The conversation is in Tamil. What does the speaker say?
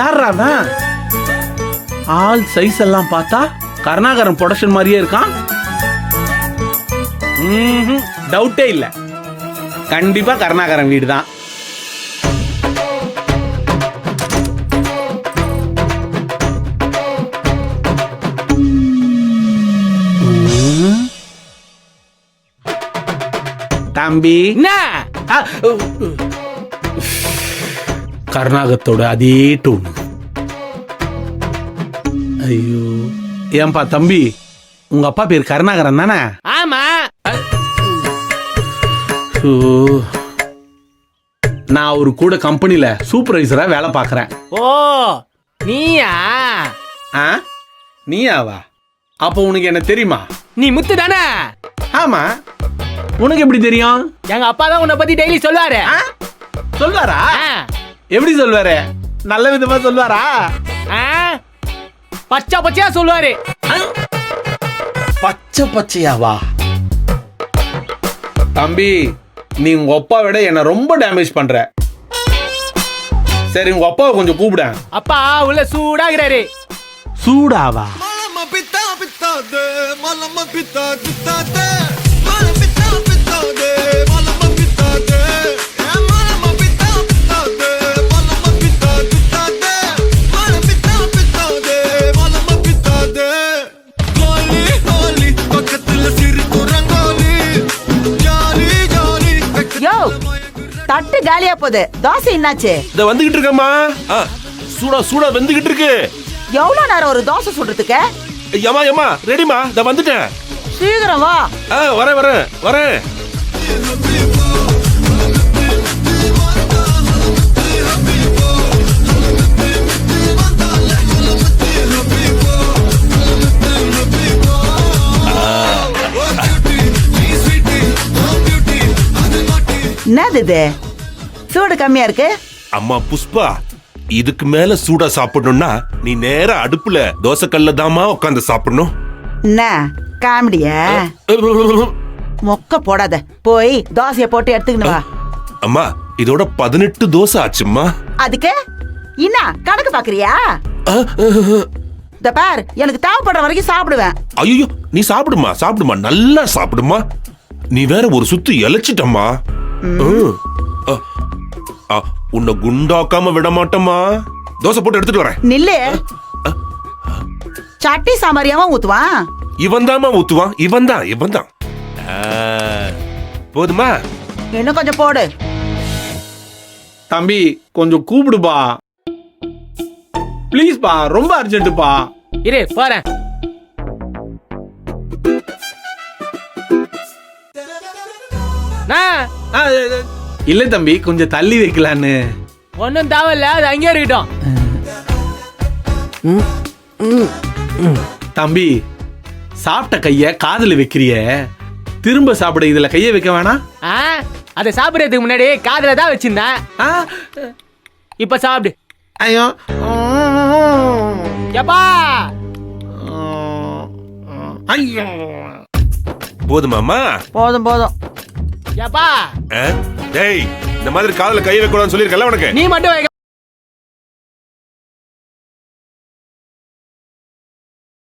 யாரா ஆல் சைஸ் எல்லாம் பார்த்தா கருணாகரன் ப்ரொடக்ஷன் மாதிரியே இருக்கான். டவுட்டே இல்ல, கண்டிப்பா கருணாகரன் வீடு தான். தம்பி கருணாகரத்தோட அதே டூன். ஐயோ ஏன்பா தம்பி, உங்க அப்பா பேர் கருணாகரன் தானே? ஆமா. நான் ஒரு கூட கம்பெனில சூப்பர்வைசரா வேலை பாக்குறேன். ஓ நீயா? நீயாவா? அப்போ உனக்கு என்ன தெரியுமா? நீ முத்து தானே? ஆமா. உனக்கு எப்படி தெரியும்? எங்க அப்பா தான் உன்னை பத்தி டெய்லி சொல்லுவாரு. சொல்வாரா? எப்படி சொல்வாரு? நல்ல விதமா சொல்வாரா? பச்சை பச்சையா சொல்லுவாரு. பச்சை பச்சையாவா? தம்பி, நீ உங்க அப்பா விட என்ன ரொம்ப டேமேஜ் பண்ற. சரி, உங்க அப்பாவை கொஞ்சம் கூப்பிட. அப்பா உள்ள சூடாகிறாரு. சூடாவா? தட்டு காலியா போகுது. தோசை என்னாச்சு? இத வந்துகிட்டு இருக்கம்மா. சூடா சூடா வெந்துகிட்டு இருக்கு. எவ்வளவு நேரம் ஒரு தோசை சுடுறதுக்கு? யமா யமா ரெடிமா, இத வந்துட்டேன். சீக்கிரம் வா. வரேன் வரேன் வரேன். என்னது இது? சூடு கம்மியா இருக்கு. அம்மா புஷ்பா, இதுக்கு மேல சூடா சாப்பிடணும்னா நீ நேரா அடுப்புல தோசை கல்ல தாமா உட்காந்து சாப்பிடணும். என்ன காமெடியா? மொக்க போடாத, போய் தோசைய போட்டு எடுத்துக்கணும் வா. அம்மா இதோட 18 தோசை ஆச்சும்மா. அதுக்கு என்ன கணக்கு பாக்குறியா? இந்த பார், எனக்கு தேவைப்படுற வரைக்கும் சாப்பிடுவேன். ஐயோ, நீ சாப்பிடுமா சாப்பிடுமா, நல்லா சாப்பிடுமா. நீ வேற ஒரு சுத்து இழைச்சிட்டம்மா. உன்னை குண்டாக்காம விட மாட்டோமா. தோசை போட்டு எடுத்துட்டு வரேன். நில்லு. சட்டி சாம்பாரியாவா ஊத்துவான்? இவன் தாமா ஊத்துவான். இவன் தான். போதுமா? இன்னும் கொஞ்சம் போடு. தம்பி கொஞ்சம் கூப்பிடுப்பா ப்ளீஸ் பா, ரொம்ப அர்ஜென்ட்டுப்பா. இரு போறேன். இல்ல தம்பி, கொஞ்சம் தள்ளி வைக்கலான்னு. ஒன்னும் தேவையில்ல, அது அங்கே இருக்கட்டும். தம்பி, சாப்பிட்ட கைய காதுல வைக்கிறிய, திரும்ப சாப்பிட இதுல கைய வைக்க வேணாம். அதை சாப்பிடறதுக்கு முன்னாடி காதுல தான் வச்சிருந்தேன். இப்ப சாப்பிடு. ஐயோ எப்பா. ஐயோ போதுமாமா? போதும் போதும். எப்பா. டேய், இந்த மாதிரி காதுல கை வைக்க கூடாதுன்னு சொல்லிருக்கல உனக்கு. நீ மட்டும்